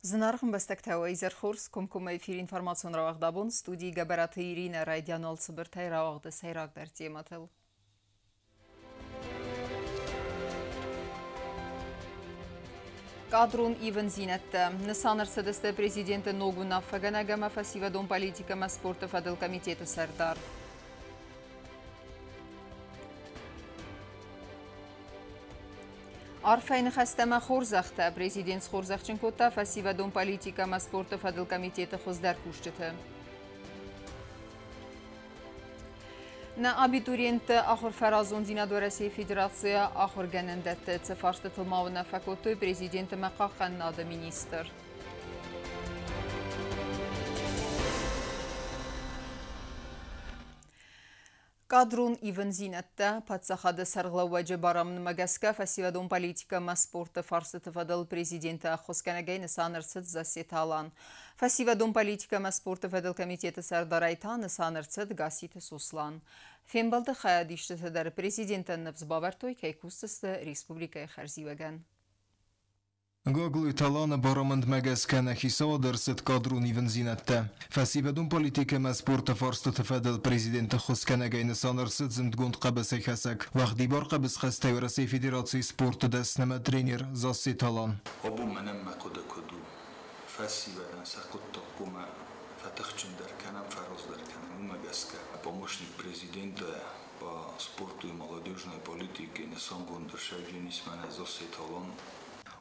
Զնարխն բստակթավայի զերխորս կոմկում էվիր ինվարմացիոն ռավաղդաբուն ստուդիի գաբարատը իրինը ռայդյանոլ ծբրթայ ռավաղդս հայրակ դարձի եմատել։ Կադրուն իվն զինետտը նսանր սդստը prezidentը նոգուն աֆղանագամա ֆասիվադոն պալիտիկամա սպորտը ֆադել կոմիտետը սարդար։ Արֆայնը խաստամա խորզախտը prezident խորզախչնկոտա ֆասիվադոն պալիտիկամա սպորտը ֆադել կոմիտետը խոզդար կուշճտը։ Նա абитуриенты ахор фаразон Зинадо Россия Федерация ахор генендетте цефаршты тылмауына факотой президенті мәқаққан нады министр. Կադրուն իվն զինետտը պատսախադը սարղլավաջը բարամն մագասկա ֆասիվադոն պալիտիկամա սպորտը ֆարսը տվադել prezidentը ախոսկանագայ նսանրցըտ զասետալան։ Ֆասիվադոն պալիտիկամա սպորտը ֆադել կոմիտետը սարդարայթա նսանրցըտ գասիթը սուսլան։ Ֆեմբալды խայադիշտը թդարը prezidentը նվզբավարտոյ կայքուստըստը республикայ խարզիվագան։ Գոգլու Իտալանը բարամընդ մագասկանը խիսավադրսըտ կադրուն իվն զինետտը։ Ֆասիվադոն պոլիտիկամա սպորտը ֆարսը տվադել prezidentը խոսկանագայ նսանրցըտ զնդգոնդ qabasay խասակ։ Վաղդի բար qabas խաստայ Ռոսիա Ֆեդերացիի սպորտը դասնամա տրեներ զասետալան։ Հոբու մնեմ մակոդը կոդու ֆասիվադան սակոտտո կոմա фатахчин дарканам фароз дарканам мագаска помощник президента по спорту и молодежной политике Несон Гундершевжинис Маназосеталон.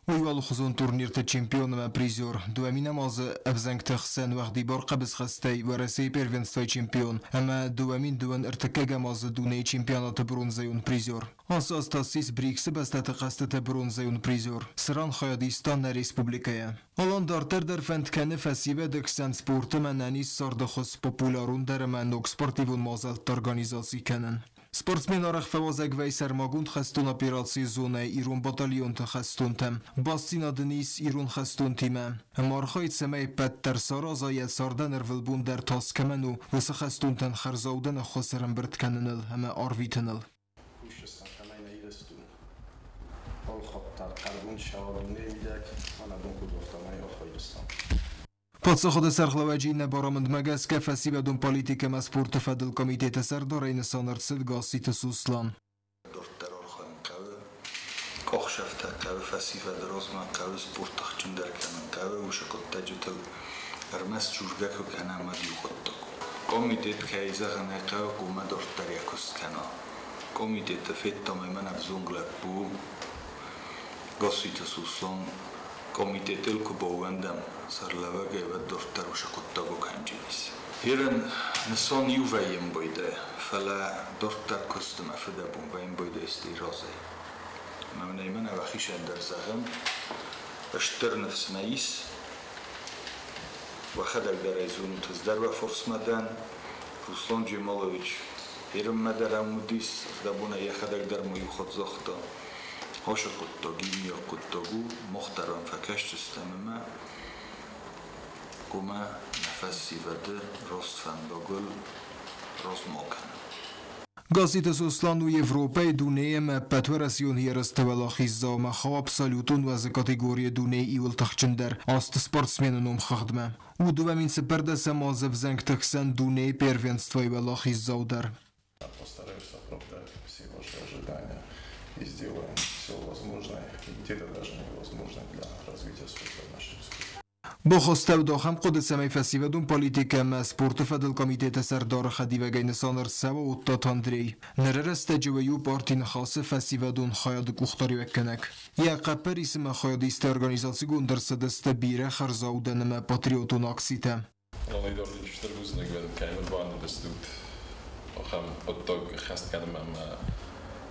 Уйвал хузон турнирте чемпионама призер. Дуамина мазы авзанг тахсан вахди бар qabas xastay و Россия первенство чемпион. Ама дуамин дуан ارتكاga мазы дуне чемпионата бронзайун призер. Асас тасис бриксы бастаты qastata бронзайун призер. Сыран Хайадистан на республикая. Алан дартер در фэнтканы фасиве дексан спорты мананис сардахос популярун در манок спортивун мазалт организации канан. Спортсмен арах фавазак вай сармагунд хастун операции зоны ирун батальон хастун там. Бастина Денис ирун хастун тима. Мархайт самай паттар сараза яд сардан эрвилбун در тас каману вса хастун тан харзаудан хосарам бертканыныл хама арвитыныл. Kuşistan kamayna ilestun. Ol xottar qalbun şavadun neydak. Ana bunku dostamay Afg'oniston. Պատսախոդը սարխլավաջի նաբարամընդ մագասկա ֆասիվադոն պոլիտիկամա սպորտը ֆադել կոմիտետը սարդորայ նսանրցըտ գասիթը սուսլան։ Դորտար օրխան կավը կողշավտա կավը ֆասիվադ ռոզման կավը սպորտախչուն դարկանան կավը ուշակոտտա ջութել հրմաս ճուրգակը կանամադ յուղոտտոք։ Կոմիտետ կայզաղն ակավը կումա դորտար յակոս կանա։ Կոմիտետը ֆետտոմ էման ավզունգլակ բու գասիթը սուսլան Կոմիտետել կբովանդամ սարլավագը և դորտար ուշակոտտագո կանջինիս։ Հիրն նսոն յուվայեմ բոյդը, ֆալա դորտար կոստում աֆդաբում վայեմ բոյդը էստի ռոզը։ Մամնայման ավախի շանդարզաղım, ըշտր նվսմայիս, վախադակ դարայզուն ուտզդարվա ֆորսմադան, Ռուսլոն Ջեմալովիչ, հիրն մադարամուդիս, դաբունա եխադակ դարմույու խոտզոխտա, Հոշակոտտոգի միակոտտոգու մոխտարան ֆակաշ ճստամեմա կոմա նվասիվադը ռոստվան բոգոլ ռոսմոքան։ Գասիթը սուսլան ու Եվրոպայ դունեյեմ պատվարասիոն երստվալախիզա մախա абсолютուն վազը կատեգորիա դունեյ իվլ տախչնդար աստ սպորտսմենն ում խաղդմա։ Ու դուվամին սպրդասա մազև զանգ տխսան дуней первенство и валахиզա ուդար։ Постараюсь оправдать все ваши ожидания и сделаем все возможное, и где-то даже невозможное для развития спорта в нашей республике. بخواستو داخم قد سمی فسیودون پالیتیکم سپورت فدل کمیته سردار خدیوگای نسانر سوا و تاتاندری نررست جویو پارتین خاص فسیودون خیاد گوختاری وکنک یا قپر اسم خیادیست ارگانیزاسی گوندر سدست بیره خرزاودن ما پاتریوتون اکسیته Alleen door de sterren ik ben geen baan dus doet. Охам отток хаст канам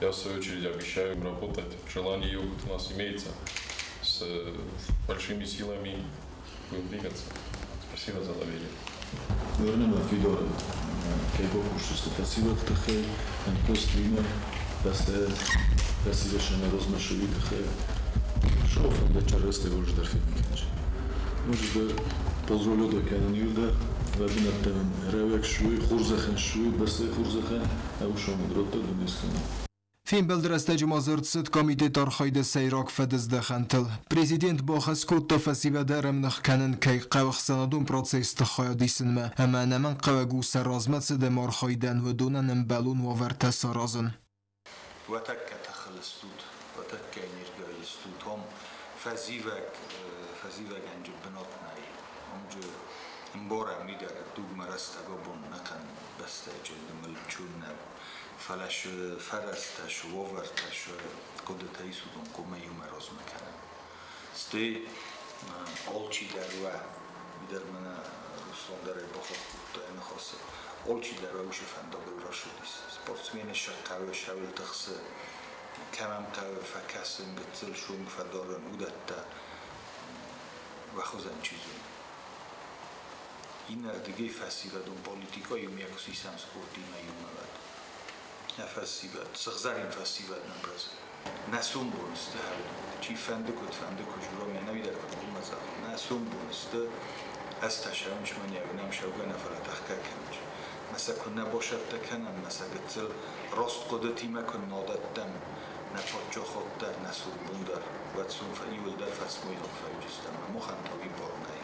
я в свою очередь обещаю работать. Желание у нас имеется. С большими силами будем двигаться. Спасибо за доверие. Вернем видео. Кейбо кушать спасибо тахе. Антостример. Спасибо что мы размешали тахе. Шоф да чаресте уже дарфитники. Может позволю до канонюда. Вабинаттан ревек шуй хурзахан шуй басте хурзахан. А ушо мудрото до дискана. فین بلدرسته جمازرد ست کمیته تارخاید سیراک فدز دخنتل پریزیدنت با خسکوت تفسی و درم نخکنن که قوخ سندون پروسیس تخایدی سنمه اما نمن قوگو سرازمت سده مارخایدن و دونن بلون و ورته سرازن و تک تخلستود و تک انرگای استود هم فزیوک انجا بنات نایی همجا امبارم میداره دوگ مرسته بون نکن بسته جلد ملچون نب فلش فرستش و ورتش قدرتای سودون کمه یوم راز میکنم ستی آلچی در و بیدر من رسلان داره بخواه خود نخواسته آلچی در و اوش فندابل را شدیست سپورتسمین شقاوه شاول تخصه کمم قوه فکسن گتزل شونگ فدارن اودتا و خوزن چیزون این دیگه فسیبدون پولیتیکا یوم یک سیستم سپورتی میوم بود نفسیبد سخزاریم فسیبد نبرز نسوم بونسته چی فندکت جورا می نمیدر کنم مزاق نسوم بونسته از تشرمش من یعنیم شوگه نفر تحقیق کنج مثلا کنه باشد تکنم مثلا گتزل راست قدرتی مکن نادتم نفر جا خود در نسوم بوندر و تسوم فیول در فسموی نفجستم مخم تاوی بارنه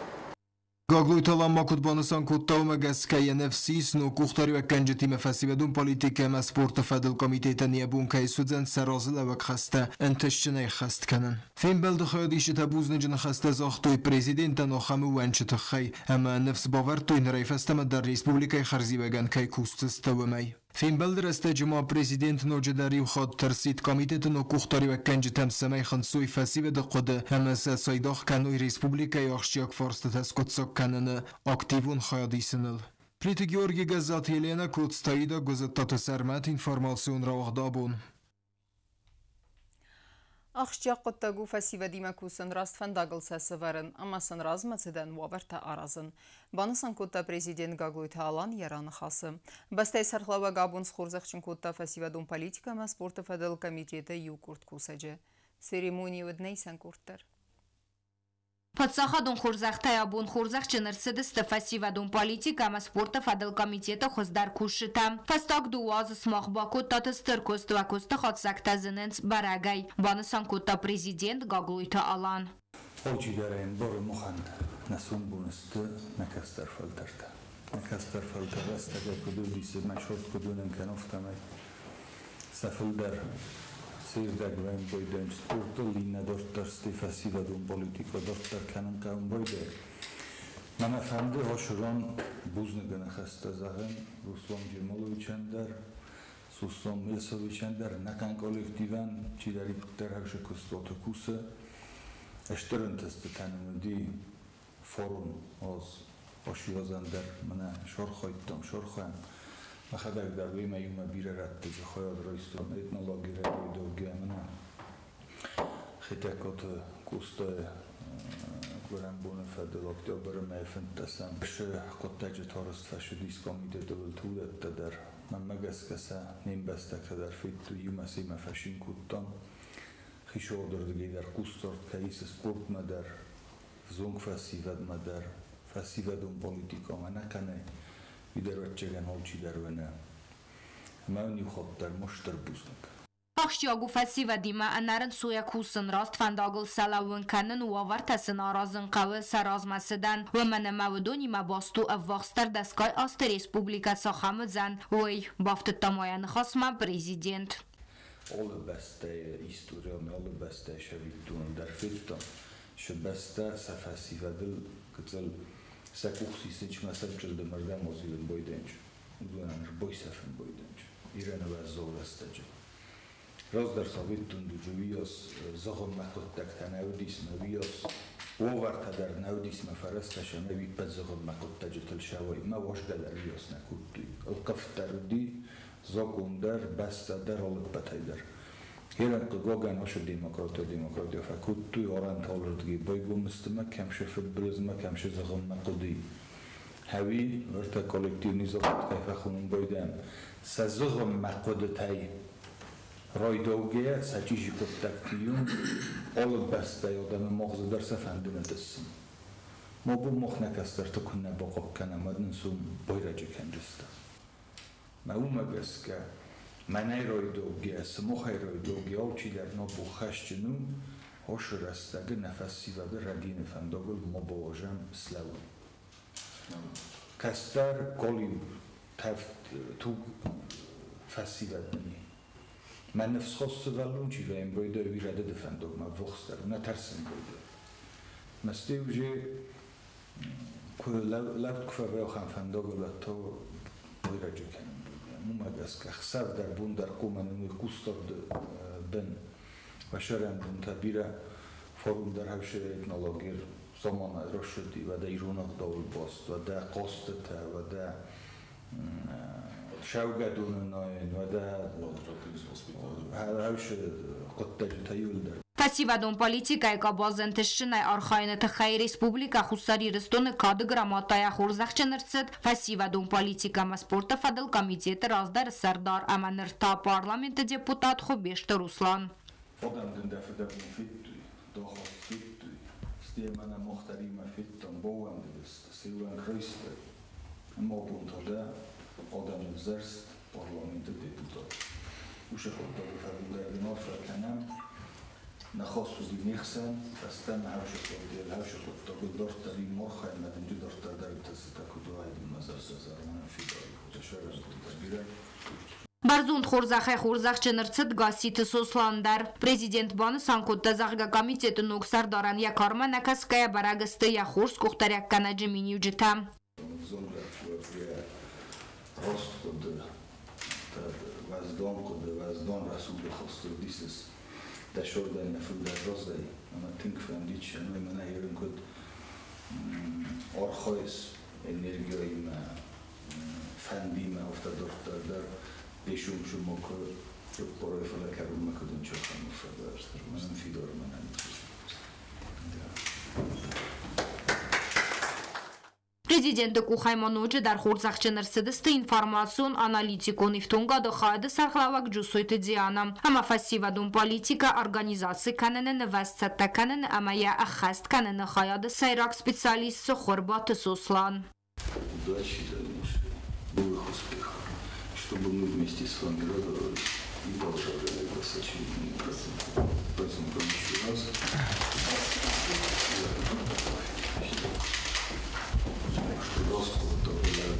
گاگلوی تلام ماکود بانسان کودتاو مگسکای نفسیس نو کوختاری و کنجتی مفسیبدون پولیتیکه مسپورت فدل کمیته تنیبون که سودزن سرازل و خسته انتشنه خست کنن فین بلد خیادیش تبوز نجن خسته زاختوی پریزیدنت نوخمو ونچت خی اما نفس باور توی نریفستم در ریسپوبلیکای خرزی وگن که کوستستو می فین بلد رسته جمع پریزیدنت نو جداری و خود ترسید کمیته نو کوختاری و کنجتم سمی خنسوی فسیبد قده همه سایداخ کنوی ریسپوبلیکای آخشیاک فارست تسکتسک کنن اکتیوون خیادی سنل پلیت گیورگی گزات هلینا کودستاییدا گزتات سرمت اینفورماسیون را وغدابون Ахшча qottagу фасивадима кусын растфан дагылса сыварын, амасын размацыдан вабарта аразын. Банысан кутта президент Гаглуйта алан яраны хасы. Бастай сархлава габун схурзахчын кутта фасивадун политикама спорта федерал комитета юкурт кусаджи. Церемонию днейсан курттар. Подсахадун хурзахтай абун хурзах чынырсыдысты фасивадун политикама спорта федерал комитета хоздар кушита. Фастак дуаз смахбаку татыстыр костыва косты хатсактазынынц барагай. Банысан кутта президент Гаглуйта алан. Олчи дараем боры мухан насун бунысты накастар фальтарта. Накастар фальтарта га кудудисы машорт кудунен канофтамай. Сафылдар Сирдаг вен бойдем спорта лина дортар стефасивадун политика дортар канан каун бойде. Мана фанды хошурон бузнагана хастазаган Руслан Джемаловичандар, Суслан Милсовичандар, накан коллективан чидари путарагша кустота куса. Эштерентесте танымди форум оз ошиозандар мана шорхойттам шорхан. Махадаг дар вема юма бирарат же хояд роистон этнология райдоге мана хитакот кусто гурам бона федерал октябр мефентасам ше коттаج торст фашудис комитет дултуд дар мамагаскаса нимбаста кадар фиту юма сима фашин куттам хишодордги дар кусторт кайс спорт мадар зонг фасивад мадар фасивадун политика манакане Видервачеген олчи дарвена. Мауни хоттар моштар бузнак. Ахшчагу фасивадима анарын суя кусын раст фандагыл салавын канын уавартасын аразын қавы саразмасыдан و من مودونی مباستو افواقستر دستگاه است республика сахамыдзан ой бафты тамаяны хасма президент. Олы баста история олы баста шавиттун дар фиттан шбаста сафасивадыл кыцыл Сакухси сечмасап чилды мардам озилен бойденч. Удуанаш бойсафен бойденч. Ирена вазоластач. Раздар савиттун дујуиос загон макоттак танаудис навиос овартадар наудис мафарасташа нави пат загон макоттач телшавой ма вошгадар виос накуттуй. Алкафтарди загондар бастадар алыпатайдар. Хэрэг гоган хош демократия факуттуй оранталырдги бойгумстыма камшы фибризма камшы загынма кылды. Хави орта коллективный заход кайфахунун бойдан сазыгынма кылдытай ройдоге сачижи коттактиюн олып бастай одамы могзыдар сафандынатысын. Мобу мохнакастарты күнна боқоп канамадын сум бойрачы кандыста. Маумагаска Manayroydogya, smokhayroydogya uçiler no bu xaşçının hoş rastagı nefessiyle radine fendogul mobojam slav. Kastar kolim teft tu fessiladni. من نفس خاص دلون چی ویم باید ویراده دفندم ما وقت نه ترسم باید مستی وجه که لفت کفر بیا خم فندق ولد تو ویراجه کنم مو مگس که خسر در بون در قوم نمی کوستاد بن و شرم بون تبیره فروم در هوش تکنولوژی زمان رشدی و در ایران داول باست و در قاست و در Фасивадон политика ека базентешчинай архайнete хай республика хусари рестон кады грамотая хурзахченерцет фасивадон политика ма спорта фадыл комитети раздар сардар аманырта парламенти депутат Хубешти Руслан. Odam zerst parlamentu deputat. Ușa hotărât facultatea din Orfa Canam, na khosuz nixsan, fastan hawsha qodil hawsha qodil dortari morkha ma dinju dortar dar tasatakudu aydin mazar sazarman fidai tashara tabira. Барзунд хорзахай хорзахченерцет гаситы сосландар. Президент баны санкутта захга комитеты нуксар даран якарма накаская барагысты я хорс кухтаряк канаджи миниуджита. Rost kod vazdon rasude hostu dises da shordan na fuda rozdai ama think from dich no mana yerin kod orkhois energio ima fandima ofta dortar dar beshum shumok çok poroy fala kabul makudun çok ama fadar manan fidor manan Президент Кухаймонуджи дар хурзахченерседисты информацион аналитикон ифтунга дохаады сархлавак джусойты диана. Ама фасивадун политика организации канене невестсетта канене ама я ахаст канене хаяды сайрак специалист сохорбаты сослан. Удачи, новых успехов, чтобы мы вместе с вами радовались и продолжали вас очевидным процентом. Поэтому еще раз.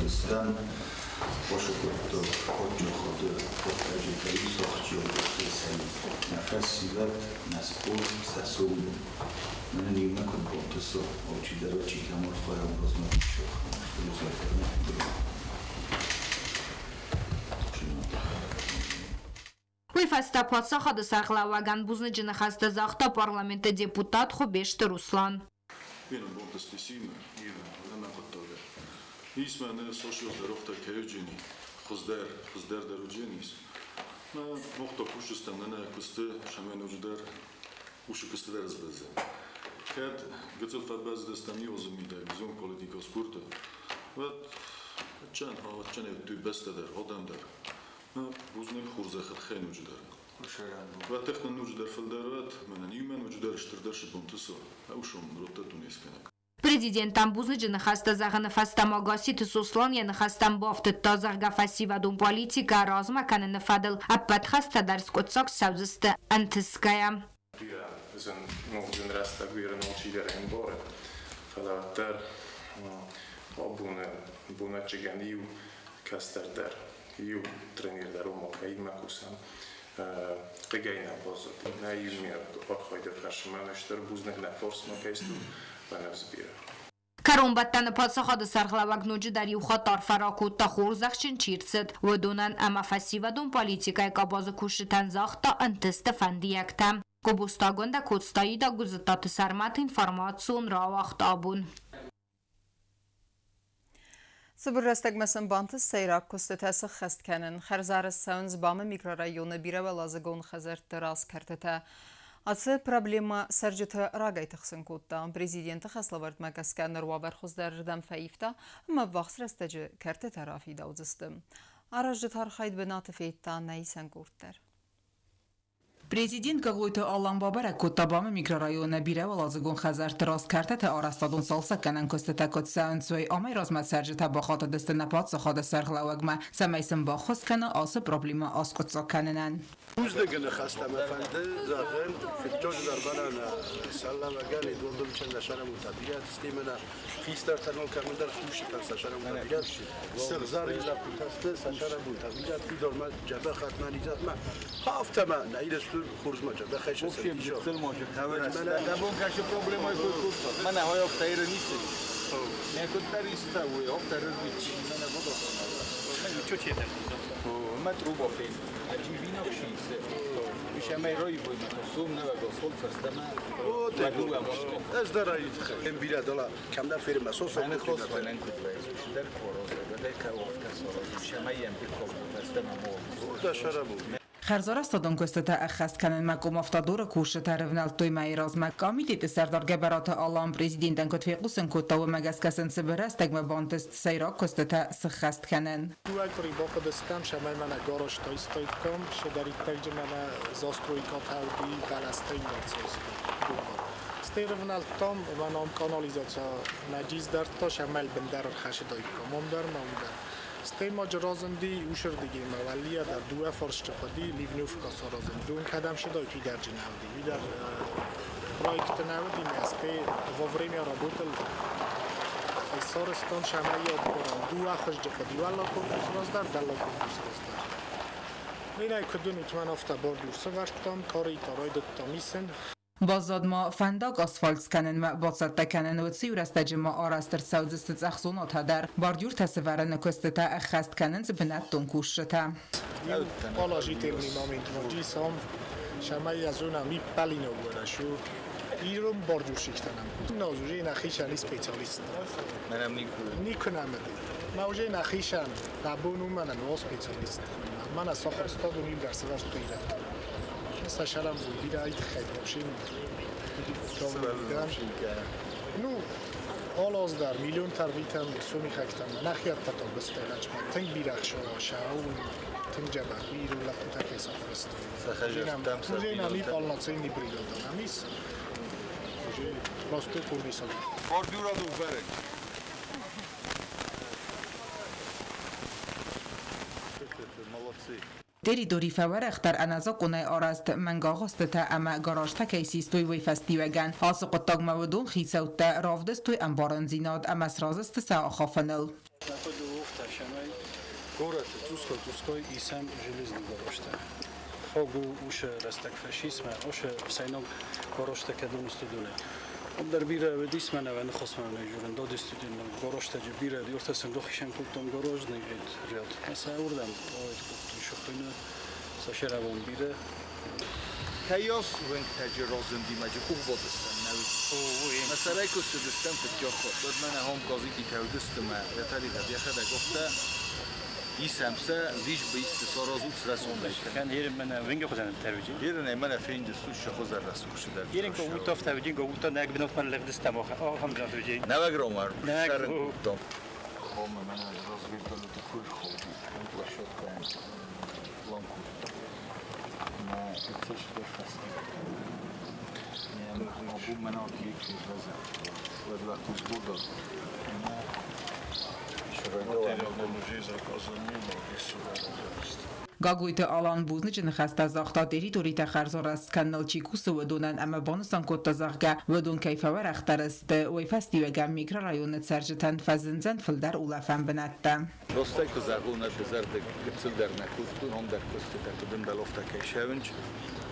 Dostan poszukał oddziału podkreślenia i sochcił na festiwal, na sport, na soul. Na nim na konto so oči daroči kamor twoja rozmawiać. Уйфаста подсахады сархлаваган бузнычыны хаста захта парламенты депутат Хубешти Руслан. Ismene sosyal darofta kayıcını, xizder derucenis. Na nokta kuşustan ne kustu şamen ucudar, uşu kustu deriz bezde. Kad gıcıl fadbaz destami ozumida bizim politika sporta. Ve çan evtü besteler, odamlar. Na buznek xurzaxat xayn ucudar. Ve texnan ucudar fildarat, menen yumen ucudar iştirdar şibuntusu. Uşum rotta tuniskenek. Президент Тамбузныджины хаста заганы фастама гаситы сослан яны хастам бафты тазарга фасивадун политика разма каныны фадыл аппат хаста дарс котсак саузысты антыская. Zin rasta guira non ci dere in bore. Falater bune cigan iu kaster der iu trenir der umo kai makusan. Qegayna bozot. Na iu mi orkhoyde frashmanashter buznek na force makaistu. Карумбаттаны подсахады сархлавагнуджи дар юхатар фаракутта хурзахчин чирцет водунан ама фасивадун политикай кабазы кушитан захта антысты фандиякта. Кубустагонда кутстаида гузытаты сармат информацион равахтабун. Sıbırrastagmasın bantı seyrak kustətəsi xəstkənin xərzarı səvünz bamı mikrorayonu birə və lazıqon xəzərtdə raz kərtətə. Асы проблема саржыты рагайтықсын кутта. Президенті қаславард мәкәскәнір вабар құздарырдан фәйіфта, әмі вақс растажы кәрті тарафи даудзысты. Аражы тархайд бінаты фейтта найсан көрттер. Prezident Gaguyta Allan Babara Kotabam mikrorayona bire walazgun khazar tras kartet arastadun salsa kanan kostata kotsan soy amay razmat serjeta ba khata destnapat sakhada serglawagma samaysim ba khos kana as problema asqotsa kananan روزدگن خستم افنده زاغن فکرش در بلن سلام اگر دوندم چند نشانم متبیات استیمنا خیستر تنول کامل در خوش کن سشانم متبیات سرزاری لپوتاسته سشانم متبیات فی دارم جبه ختمانیزات ما هفته ما نیرستون خورز ما جبه خیش سرگیجا من دبون کاش پروبلمای کوچ من های هفته ایرانی نیست نیکوت تریستا و هفته رویچ من نبودم من چه چیه ما تروبا فیلم عجیبی نخشیسه میشه میرایی بودی سوم نبود سول فستما و دو امشک از درایت خیلی بیره دلا کم در فیلم مسوس من خواست فلان کد وایس در کاراز و در کاوف کسراز میشه میم بیکوب فستما مو داشرمو خرزار استادون کستتا اخست کنن مکوم افتادور کوشه ترونال توی مایراز مکامیتی سردار گبرات آلام پرزیدنتن کد فیقوسن کتا و مگس کسن سبرست اگم بانتست سیرا کستتا سخست کنن تو اکری باقی دستم شمای من گاراش تایستاید کم شداری تیج من زاستروی کاتاودی بلستین دارسوست استیرونال تام من کانالیزاسیا نجیز در تا شمال بندر خشدای کم در ماندر استیما جرازندی اوشر دیگه مولیه در دو فرش چپادی لیونوف کاسارازم دون کدام شده توی در جناودی وی در پروژه نودی میسته وفرمی رابطل سارستان شمایی آبوران دو آخش چپادی والا کردوس راز در دلا کردوس راز در اینای کدوم اتمن افتا باردور سوارتان کاری تارای دکتا میسن بازاد ما فنداق آسفالت کنن و بازد تکنن و سی ورست ما آراستر سوزست اخصونات در باردیور تصورن کستتا اخست کنن زبنت دون کوشتا پالاجی تیلنی مامنت ماجی سام شمایی از اون همی پلینو برشو ایرون باردیور شکتنم نازوجه نخیشن اسپیتالیست منم نیکنم موجه نخیشن نبونو منن و اسپیتالیست من از ساخر استاد و نیم در سوار تویرد سشرم بود بیره ایت خیلی باشیم نو آلاز در میلیون ترویتم سومی خکتم نخیاد تتا بستیلج من تنگ بیرخش شاون تنگ جبهی رو لپوتا که سافر است موجه نمی پالناتسی نی بریدادم همیس موجه راستو پوردی سالی باردیور آدو برک دری دوری فور اختر انازا قنای آراست منگاغست تا اما گاراشتا کیسیست توی وی فستی وگن حاس قطاق مودون خیسوت تا رافدست توی انبارن زیناد اما سرازست سا آخافنل گورت توسکوی ایسم جلیزنی گاراشتا فاگو اوش رستک فشیسم اوش سینام گاراشتا کدوم استودونه در بیره و دیس من و نخواست من نجورن داد استودیون گاراشتا جو بیره دیورت صندوقشن کلتم گاراژ نگید ریاد مثلا اوردم آید کلتم شخینه ساشرابون بیره تیاس ونگ تجرازندی مجه خوب بودستم نوید مثلا ایکوست دستم فتجا خود داد من هم قاضی که تودستم رتالی قد یخده گفته ایسمسه زیج به استثارازوت رسونده کن هیر من ونگ خودم ترویجی هیر نه من فین دستوش شخوز رسون شده هیر که او تافت ترویجی گویتا نگ بنوت من لغدستم آخه هم جان ترویجی نوگرام ار نگ دام خام من راز ویرتالو تو کوی خوبی من پلاشات کنم لانکو ما اتش بفرستم نه ابو من آتی یکی رزم و دو وقت بردار Gaguyta alan buznıcın xasta zaxta teritorita xarzor است kanal çikusu و دونن اما بانستان کتا زغگه و دون کیفه و رختر است و فستی و گم میکرا رایونت سرجتن فزنزن فلدر اولفن بنده راستای که زغونه بزرد گتسل در نکوزتون هم در کسته تقدم دلافته که شونج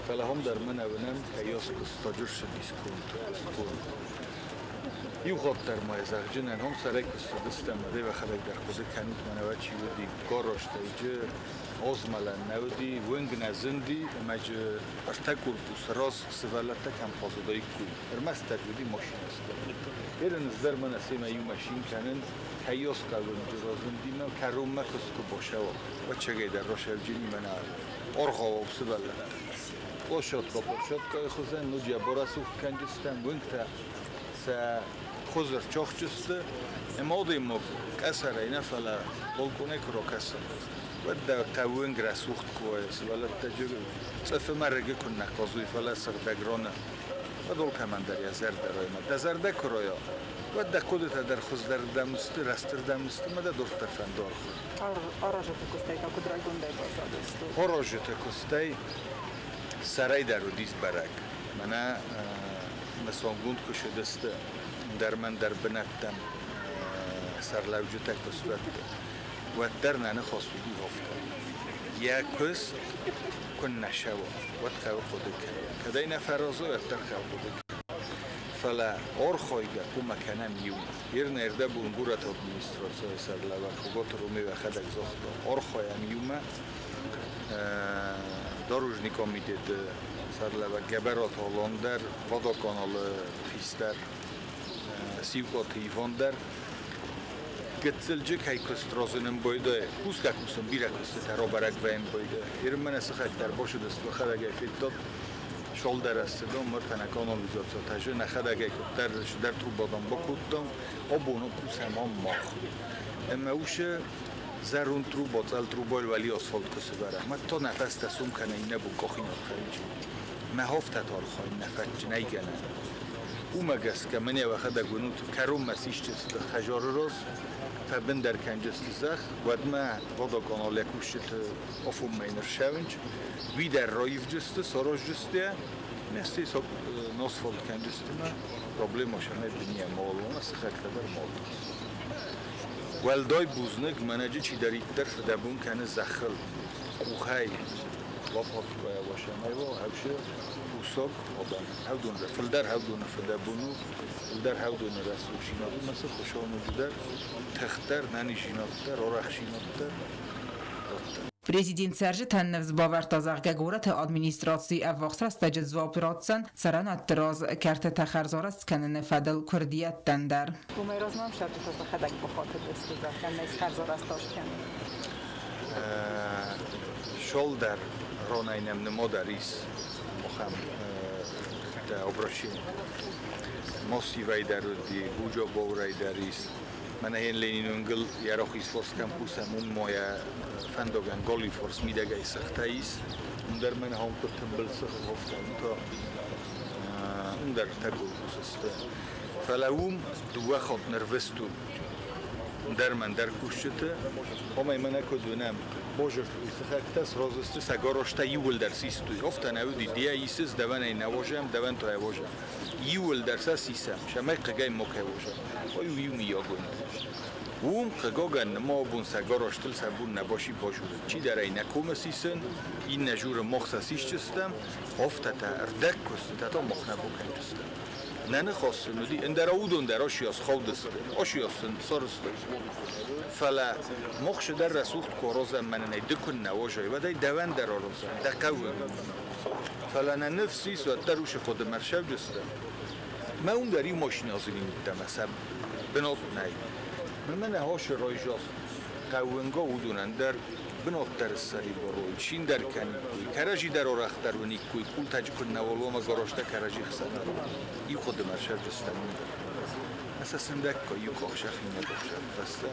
فلا هم در من اونم ایاس کستاجر شدیس کن یو خود در مای زغجنن هم سرای کسته دستم ده و خلق در خوزه کنید منوه چی ودی گاراش تایجه آزمالن نودی ونگ نزندی مجه ارتکول بوس راز سوالت کم پازدایی کوی ارمست تجودی ماشین است ایران از در من اسیم ایو ماشین کنن کیاس کارون جرازندی من کارون مکس کو باشه و چگه در روشل جنی من ارخا و سوالت باشد که خوزن نوجیا براسو کنجستم ونگ تا س خوزر چاخچسته اماده مو کسر اینا فلا بالکونه کرو کسر ودا كون غراسوخت كويس ولا تجر صفما رجع كنا قضوي فلا سردقرونه ودول كمان در يزرد رايما دزرد كرويا ودا كود تدر خز در دمست راستر دمست ما دور طرفن دور آراجت کوستای تا کدرای گندای باشد آراجت کوستای سرای در ودیس برگ منا مثلا گوند کشیده است در من در بنتم سرلاوجت کوستاد و در نه خاصی گفت یا کوست کن نشوا و تخو خودک کدای نفرازو و تخو خودک فلا أرخويجا كم كان يوم يرنا يردب ونقولة administração سرلا وخبط رومي وخدك زخطة أرخويا يوم داروجني كوميتة سرلا وجبرات هولندر ودا كانال خيستر سيوكات يفندر قتلجك هاي كسترازنم بايده بوسكا كوسم بيرا كست رابرك وين بايده يرمنا سخت در باشه دست وخدك يفيد شال در استدام مرتنا کانالیزاسیا تاجه نخداگه که در تو بادم با کودم آبونو کوسم هم ماخ اما اوشه زرون ترو باطل ترو بال ولی آسفالت کسی بره ما تا نفس تسوم کنه اینه بو کاخی نخریج ما هفت تار خواهی نفج نیگنه او مگس که منی وخدا گونو تو کروم مسیش چست خجار راز فبندر کنجست زخ ودما ودا کانال کوشت افوم مینر شونج ویدر رایف جسته سراج جسته نستی سب نصفال کنجسته ما پروبلمش نه دنیا مالونه سخت در مال ولدای بوزنگ منجی چی داری در فدبون کنه زخل کوخای لپات و شمایو هوشه وصاب آدم هودون فلدر هودون فدبونو فلدر هودون رسوشینادو مثل خوشانو جدر تختر ننیشینادتر آرخشینادتر Президент Сержи Тенневс бавар тазағға горат администрации аввақсрас тәжет звапиратсан царан аттираз карта тахарзарас кәніне фәділ күрдияттен дәр. Умайразнам шарты таза қадаг бұқаты дестіза, кәннес харзарас ташкен. Шол дар ронайнем немодарис мохам да обращение. Мосивай даруди, буджо боврай дарис. من هین لینونگل یاروخیس فورس کمپوس همون مایا فندگان گلی فورس میدگای سختاییس اون در من هم تو تنبل سخت گفتم تا اون در تگو است فلاوم دو خود نروستو در من در کوشته همه من کدونم باجر سخت است رازست سگاروش تا یول در سیستوی افتن اودی دیا ایسز دوان این نواجم دوان تو نواجم یول در سیستم شما قگای مکواجم آیو میاگون اون قگاگن ما بون سگاروش تل سبون نباشی باجوره چی در این نکوم سیسن این نجور مخصصیش چستم افته تا اردک کست تا مخ نبوکن چستم نه خاص ندی اندر اودون در آشیاس خودست آشیاسن سرست فلا مخش در رسوخت کارازم من ندکن نواجای و دای دوان در آرزم دقوه فلا نفسی سواد دروش خود مرشب جستم ما اون داری ماشین آزلی میدم اصلا بنات نای من هاش رایجاست قوانگا اودونن در بنات در سری باروی چین در کنی کراجی در آرخ در و نیکوی کول تجکن نوالو ما گراشته کراجی خسنه ای خود مرشب جستم اساسا دکا یو کاخشفی نگاخشف فسته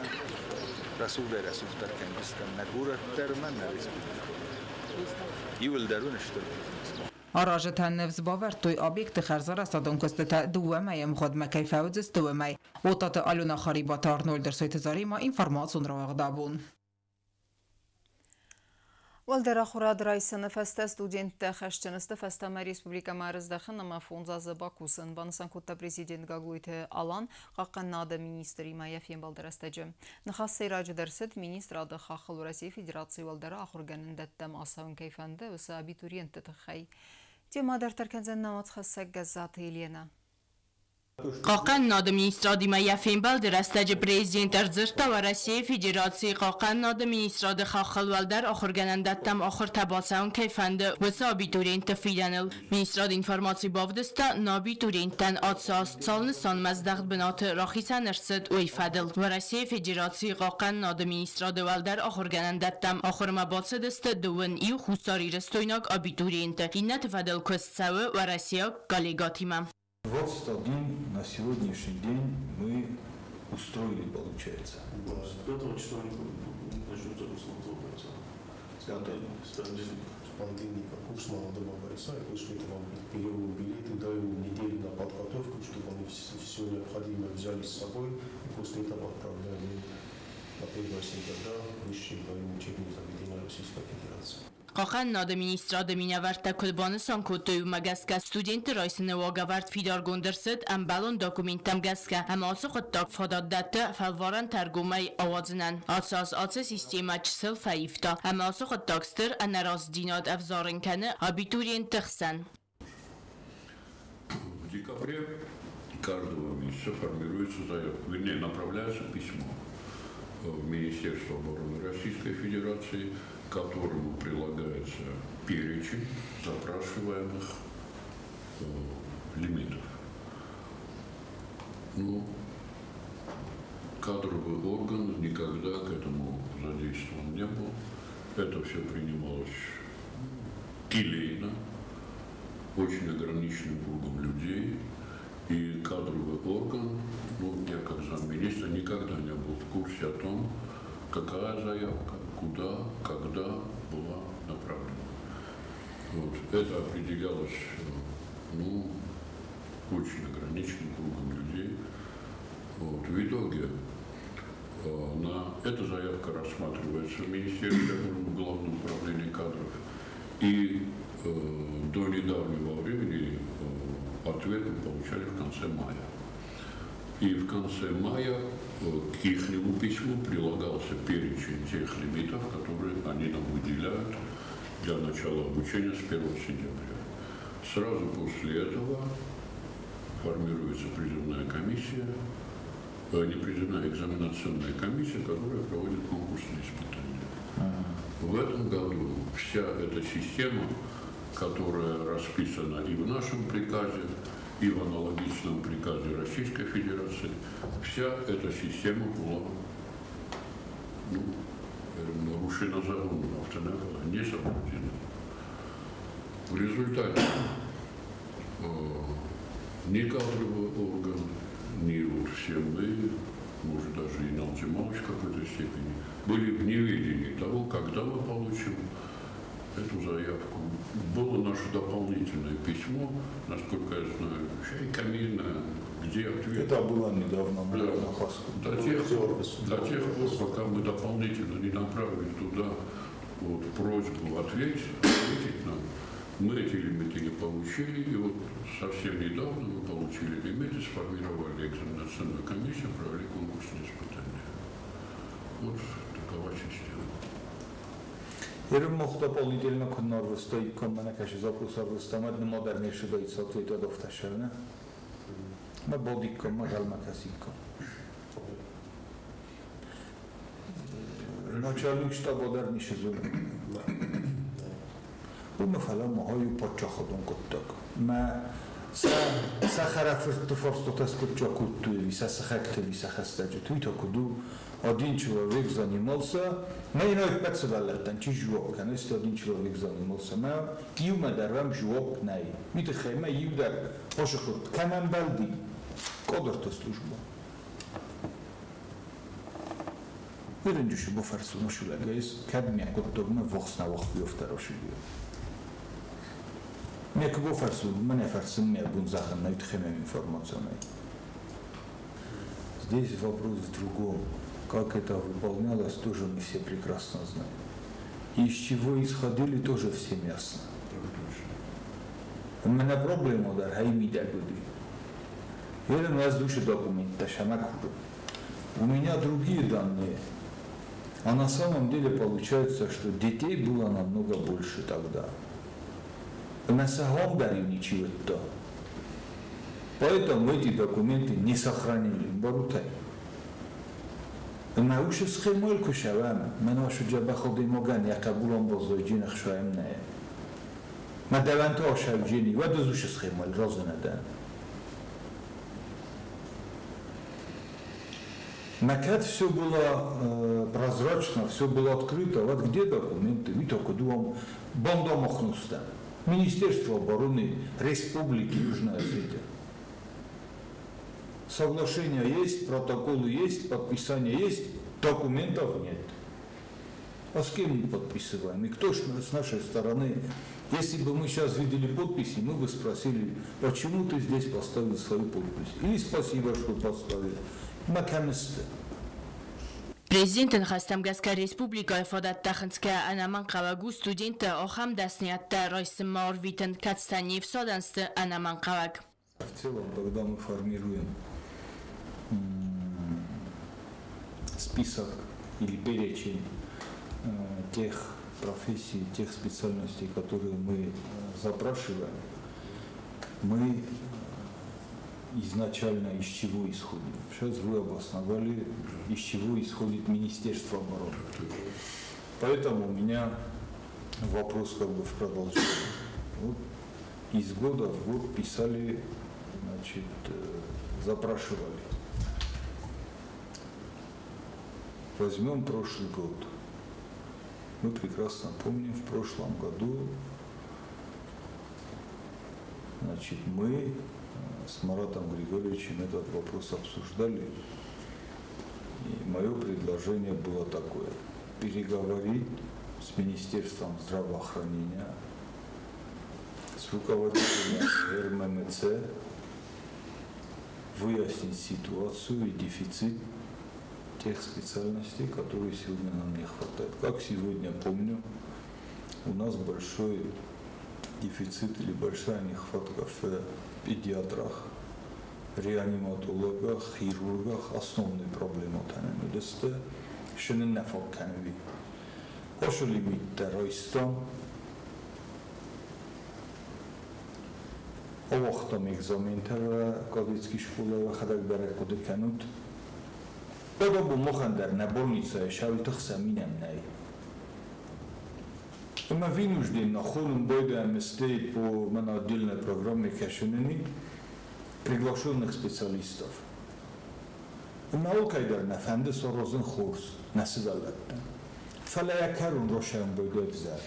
رسول در کنجستم نگورت در من نریز بود یول درونش در آراج تنفس باور توی آبیکت خرزار استادون کستتا دومه مخود مکی فوزست دومه و تات آلونا خریبات آرنول در سایت زاری ما اینفرماسون را اغدابون والدر خوراد رئیسن فست студент خشتنست فستما республика марыздахын мафунзазы бакусын банысан кутта президент гаглуйты алан қаққаннады министр имая фембалдырастажы. Нахас сейраджы дәрсет министр ады Хақыл Россия Федерации валдары ахурганын дәттам асауын кайфанды өсі абитуриентті тұқай. Темадар тарканзен намат қассак газаты Елена. قاقن ناد مینیسترادی مایفین در استاج پریزیدنت ارزشتا و روسیه فدراسی قاقن ناد مینیستراد خاخل والدر آخرگنندت تم آخر تباسون کیفنده و سابیتورینت فیدنل مینیستراد اینفرماسی باودستا نابیتورینتن آدساست سال نسان مزدقت بنات راخیسن ارسد و ایفدل و روسیه فدراسی قاقن ناد مینیستراد والدر آخرگنندت تم آخر مباسدست دوون ایو خوستاری رستویناک آبیتورینت این نتفدل کست سوه و روسیه گالیگاتیمم. 21 на сегодняшний день мы устроили, получается. начнутся условия. Понедельника курс молодого бойца, и после этого берем билеты, даем неделю на подготовку, чтобы они все необходимое взяли с собой, и после этого отправляем на 1 сентября высшие военные учебные заведения Российской Федерации. Խախան նոդը մինիստրադը մինավարտա կլբանը սանքոտոյու մագասկա ստուդենտ ռայսնը ուագավարտ ֆիդար գոնդրսդ ամբալոն դոկումենտամ գասկա ամասը խոտակ ֆադադդատը ֆալվարան թարգումայ ավազնան ացած ացե սիստեմա չսել ֆայիվտա ամասը խոտակստր անարազ դինոդ ավզարենքանը абитуриент тахсан. В декабре каждого месяца формируется заявка, вернее, направляется письмо в Министерство обороны Российской Федерации, к которому прилагается перечень запрашиваемых лимитов. Ну, кадровый орган никогда к этому задействован не был. Это все принималось келейно, очень ограниченным кругом людей. И кадровый орган, ну, я как замминистра никогда не был в курсе о том, какая заявка, куда, когда была направлена. Вот. Это определялось, ну, очень ограниченным кругом людей. Вот. В итоге эта заявка рассматривается в Министерстве обороны, в Главном управлении кадров. И до недавнего времени ответ мы получали в конце мая. И в конце мая к ихнему письму прилагался перечень тех лимитов, которые они нам выделяют для начала обучения с 1 сентября. Сразу после этого формируется призывная комиссия, не призывная, экзаменационная комиссия, которая проводит конкурсные испытания. В этом году вся эта система, которая расписана и в нашем приказе, и в аналогичном приказе Российской Федерации, вся эта система была нарушена законом, не соблюдена. В результате ни кадровый орган, ни вот все мы, может даже и Налти Малыч в какой-то степени, были в неведении того, когда мы получим эту заявку. Было наше дополнительное письмо, насколько я знаю, Шайкамина, где ответ. Это было недавно. Да, до тех пор, пока мы дополнительно не направили туда вот, просьбу ответить нам, мы эти лимиты не получили, и вот совсем недавно мы получили лимиты, сформировали экзаменационную комиссию, провели конкурсные испытания. Вот такова система. Երբ մոխտապոլիտելնա քննարվստոյ կոմանակաշի զապրուսարվստամատ նմադարնեշը դայցատ վետա դովտաշարնա մա բոդիկ կոմա գալմակասիկ կոմ Начальник штаба ударнейший зуб. Умефала махаю подчахадон коттак. Ма сахарафт форстотас подчакутту виса сахакте виса хастаджет. Вито куду один человек занимался. Ма иной пецадаллартан чи жуок кан, если один человек занимался. Ма юма дарвам жуок най. Мите хайма юдар пошахот канан балди. Кодорта служба. Выренджуши буфарсу ношулагайс кадмия коттогна вохсна вох биофтарошиги. Мне как буфарсу, мне фарсу мне бун захан на итхемем информационной. Здесь вопрос в другом. Как это выполнялось, тоже мы все прекрасно знаем. И из чего исходили, тоже всем ясно. У меня проблема, да, хаймида люди. Я у нас души документы, шамакуру. У меня другие данные. А на самом деле получается, что детей было намного больше тогда. На самом деле ничего то. Поэтому эти документы не сохранили. Барутай. На уж схемой кушавам, мы нашу джабаходы моган, я кабулом бозойджин хшаемная. Мы даванто ошавджини, вот уж схемой рознадан. Накат все было прозрачно, все было открыто. Вот где документы? Вы только думаете, Бондомохнуста, Министерство обороны Республики Южная Осетия. Соглашения есть, протоколы есть, подписания есть, документов нет. А с кем мы подписываем? И кто с нашей стороны? Если бы мы сейчас видели подписи, мы бы спросили, почему ты здесь поставил свою подпись? Или спасибо, что поставил. Макамисты. Президентın Xəstəmgəzkə Respublika ifadətdə xınskə ənəmən qavəgu studentə oxam dəsniyyətdə Raysim Maorvitın Katstani ifsadanstı ənəmən qavəg. В целом, когда мы формируем список или перечень тех профессий, тех специальностей, которые мы запрашиваем, мы изначально из чего исходим. Сейчас вы обосновали, из чего исходит Министерство обороны. Поэтому у меня вопрос как бы в продолжение. Вот из года в год писали, значит, запрашивали. Возьмем прошлый год. Мы прекрасно помним, в прошлом году, значит, мы с Маратом Григорьевичем этот вопрос обсуждали, и мое предложение было такое: переговорить с Министерством здравоохранения, с руководителем РММЦ, выяснить ситуацию и дефицит тех специальностей, которые сегодня нам не хватает. Как сегодня помню, у нас большой дефицит или большая нехватка в педиатрах, реаниматологах, хирургах. Основные проблемы танемедесте, шенен нефакканви. Ошо лимит террористам. Овахтам экзаментера кадетский школа хадак берекоды канут. Ода бумахан дар на больнице шавитах саминам най. Мы вынуждены находим бойда местей по отдельной программе кашенени приглашенных специалистов. Мы алкайдар на фанды сорозен хорс насидалатта. Фалаякарун рошан бойда взял.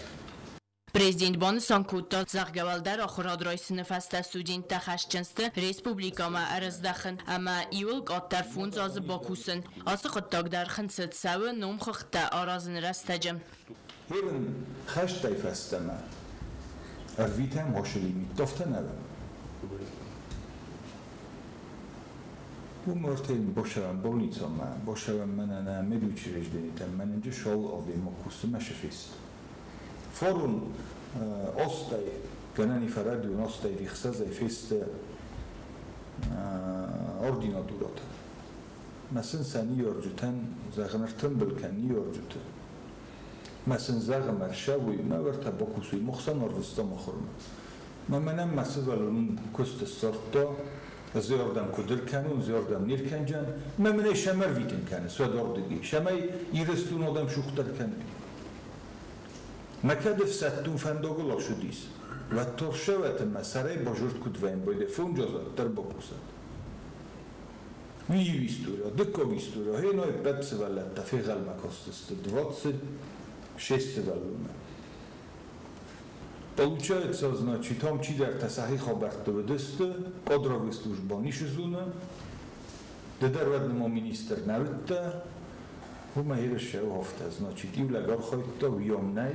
Prezident Bonusan Kuttal zağgavaldar axıradraysını fəstə studentdə xəşçinstı Respublikama ərəzdaxın, əmə iyul qattar funz azı bakusun, ası qıttaqdar xınsıd səvı nom xıqtə arazını rəstəcəm. Heren xəştəy fəstəmə, ərvitəm hoşulimi, doftən əvəm. Bu mörtəyin boşavan bolnicama, boşavan mənə nə medüçirəcdənitəm, məninci şol avdəyim okusu məşəfist. Форум остай, генани фарадион остай вихсазай фест ординатурата. Məsələn səni yorcutan, zağınırtın bilkəni yorcutu. Məsələn zağımər şəvui, məvər tabakusuy, muxsan orvustam oxurma. Mənəm məsəvəlunun köstü sortda, ziyordam kudirkəni, ziyordam nirkəncən, məmənə şəmər vitinkəni, söd ordigi. Şəməy iristun odam şuxtarkəni. مكادف ستون فندقل شدیس و ترشوت مسئله باجورد کدویم باید فونجازد در بکوسد میی істория, дикова істория, гейно і 5 валета, фігал макостисти, 26 валуна. Получается, значит, там чидер тасахи хабартове десте, кадровая служба нишизуна, дедерведнемо министр навитта, хума хиреше офта, значит, ивлегар хойта в йомнай,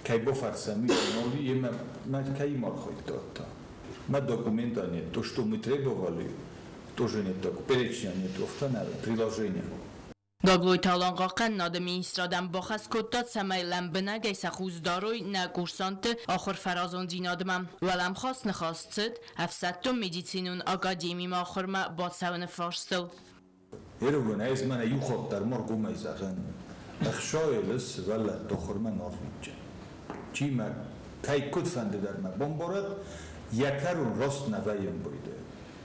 кай бофарсами ноли, и мы кай мар хойта. Мы документа нет, то, что мы требовали, тоже нет, так, перечня нет, офта приложения. Գագլոյ թալանղական նադը մինիստրադան բոխաս կոտտատ սամայլան բնագ այսա խուզդարոյ նա կուրսանտը ախոր ֆարազոնդի նադմամ վալամ խաս նխասցըտ հավսատտում մեդիցինուն ակադեմի մախորմա բացավնը ֆարստել Երևուն այս mənə յուխոտ դար մորգում այս աղեն əxşayելս վələ տոխորմա նորվիջը Չիմə կայ կուտ վəndə դարմə բոմբորատ յակարուն ռոստ նավայեմ բույդը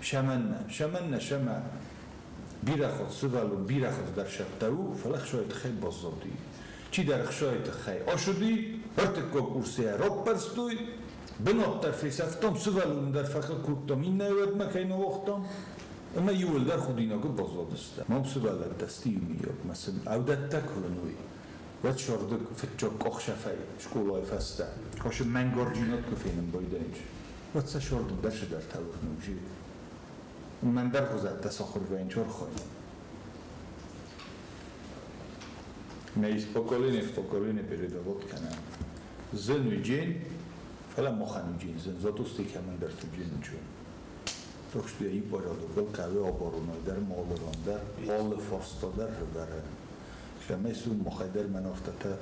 Շəmənնə շəmə بیرخواد سوالو بیرخواد در شبتاو فلخ شاید خیلی بازدی چی در خشایت خیلی آشودی ارتکا کورسیه راب پرستوی بنات در فیسفتم سوالو در فقط کورتم این نیوید مکین وقتم اما یول در خودینا که بازدسته مام سوالت دستی میاد مثلا عودت تکلنوی وقت شارده فتچا کخشفای شکولای فسته کاش من گارجینات کفینم بایده اینج وقت شارده درش در تاور نوجی من در خوزد تساخر و اینجور خواهیم Me spokojnie передавать канал. Zân ugen, fala mohan ugen, zân zatosti kemen der ugen ugen. Так что я и порядок, каве обороной در مالران در حال فرستا در بره. شما سون مخدر من افتاده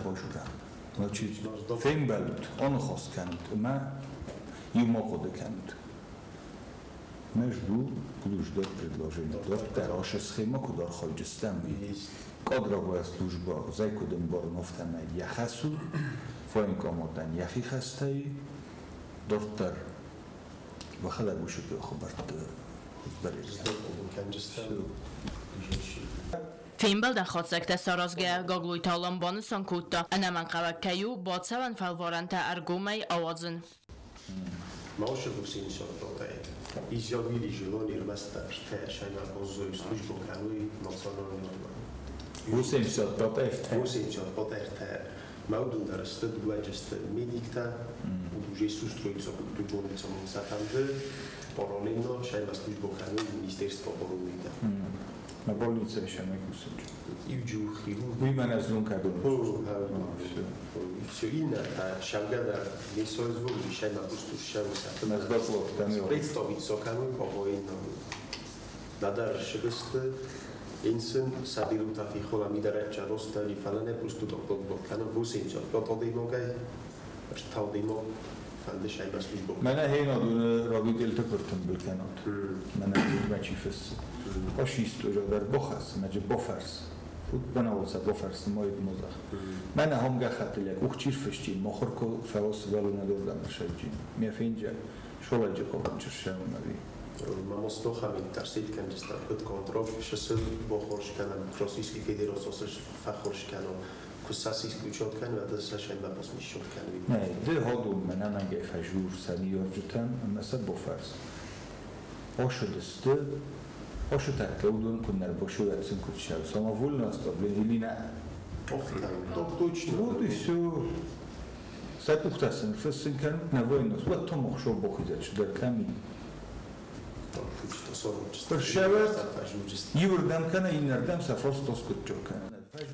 باشورم. Значит, фем балут, он хос канут, ма ему коды канут. Мы жду, буду ждать предложение. Дальше схема, куда ходит там и кадровая служба, зайкудем барнофтана яхасу, военкоматан яхи хастай, доктор выхода бушит хабарт Фимбалдан хацакта саразга гаглуй таламбаны санкутта. Анаман каваккаю бацаван фалваранта аргумай авазын. Мауша бусин шартотай. Изявили желание рмаста, что шайна бозой службу кануи национального. 80 потайфта. Маудун дарастад гладжаст медикта, уже сустроится под больницам сатанды, параллельно шайна службу кануи министерство обороны. На больнице еще не кусочек. И в Джухиру. Вы меня знали как бы. Все иное, а шагада не созволили, шайна пустушався. Нас дошло, там его. Представить сокану по военному. Надо шебесты, инсен садилу тафихола мидарача ростали фалане пусту топлот кану вусинчо. Тотодимогай, шталдимо. من هینا دونه راوی دلتا کرتم بکنات من مچی فس آشیست و در بخص مجه بفرس خود بناوزه بفرس ماید مزخ من هم گه خطلی اوخ چیر فشتین مخور که فواس ولو ندردم نشایجین میفینجا شولا جا کافنچر شاو نبی ما مستوخمین ترسید کنجستا خود کنترول شسل بخورش کنم روسیسکی فدراسیونش فخورش کنم کساسی سکوچات کنم و دست شاید باز میشود کنم. نه ده هادو من نگه فجور سنیار جتن مثل بفرس. آشدسته آشد تکودون کنار باشو اتسن کتشل. ساما وول ناستاد لیلی نه. بودیشو. سعی پختن فسن کن نوای ناست. و تو مخشو بخیزد شد در کمی. Përshëvet, юрдам кана и нардам сафос тоскутчокан.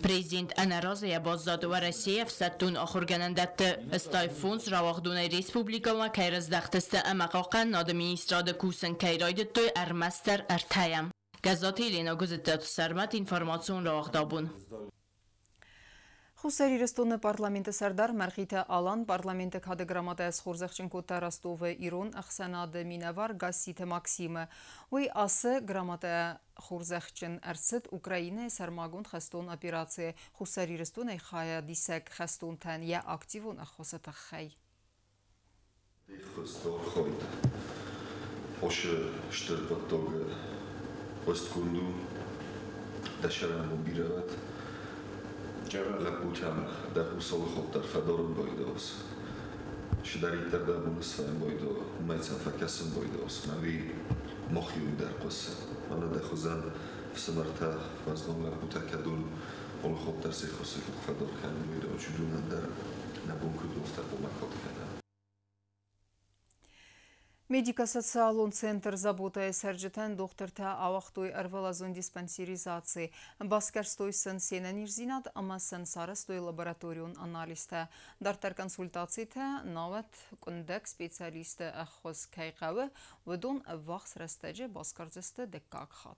Президент Анаразия боззадова Россия в саттун охурганандатты стайфунс равахдунай республикама кайраздахтысты амақоқан нады министрады кусын кайрайдыттой армастер артаям. Газаты Елена Гузыттат Сармат информацион равахдабун. Խուսերի Ռստոնը պարլամենտը սարդար մարխիթը ալան պարլամենտը կադգրամատայս խորզեղչնկո տարաստովը իրոն ախսանադը մինավար գասիթը մաքսիմը ոյ ասը գրամատայ խորզեղչն արստ Ուկրաինը սարմագուն խստոն ապիրացը խուսերի Ռստոն այ խայա դիսակ խստոն տան յա ակտիվոն ախոսատը խայ Խստոր խոյդ ոշը շտրպատոգը ոստկունդու դաշարան բիրավատ Լապուտյան դեպուսով խոտար ֆադորն բոյդոս շդարիտեր դաբունս ֆեն բոյդո մեծ աֆակասն բոյդոս նավի մոխի դերկոս անը դխոզան սմարտա վազնոն լապուտակադուն ol խոտար սիխոսի ֆադոր քան բոյդո ճուդունանդար նաբունքու դոստա բոմակոտ Медико-социалон центр заботая сәржетен докторта авахтой арвалазон диспансеризации. Баскарстой сын сенен ирзинат, ама сын сарыстой лабораторион анализта. Дартар консультациите нават кундек специалисты ахоз кайқавы, выдон вахс растеджи баскарзысты деккак хат.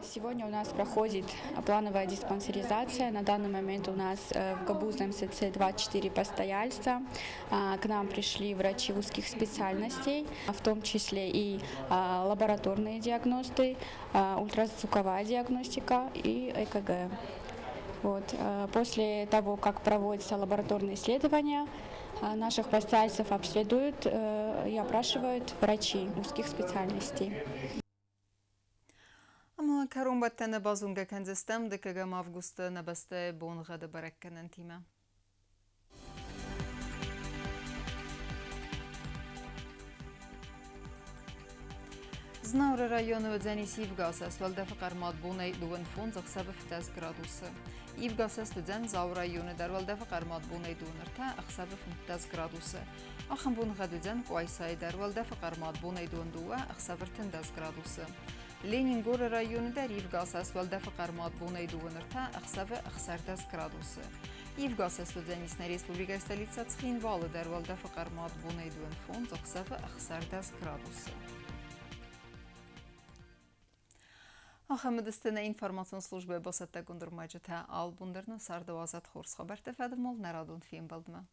Сегодня у нас проходит плановая диспансеризация. На данный момент у нас в Габузном МСЦ 24 постояльца. К нам пришли врачи узких специальностей, в том числе и лабораторные диагносты, ультразвуковая диагностика и ЭКГ. Вот. После того, как проводятся лабораторные исследования, наших постояльцев обследуют и опрашивают врачи узких специальностей. Ama karombatte ne bazunga kenzestem de kegam avgusta ne beste bonga de barekkenen time. Znavre rayonu ödzenis Ivgasas valdefe qarmat bonay duven fon zaxsabe 15 graduсы. Ivgasas ödzen zav rayonu dar valdefe qarmat bonay duvenirta axsabe 15 graduсы. Axın bonga ödzen Qoaysay dar valdefe qarmat bonay duven duva axsabe 10 graduсы. Leninqor rayonunda Rivqas asfalda faqarmat bunay duvanırta aqsavı aqsardas gradusu. Rivqas asfaldanisna Respublika stolica Tsxinvalı darvalda faqarmat bunay duvan fond aqsavı aqsardas gradusu. Ахамедистина информацион службе босатта гундурмаҷата ал бундерно сардавазат хурс хабар тефадмол нарадун фим балдма.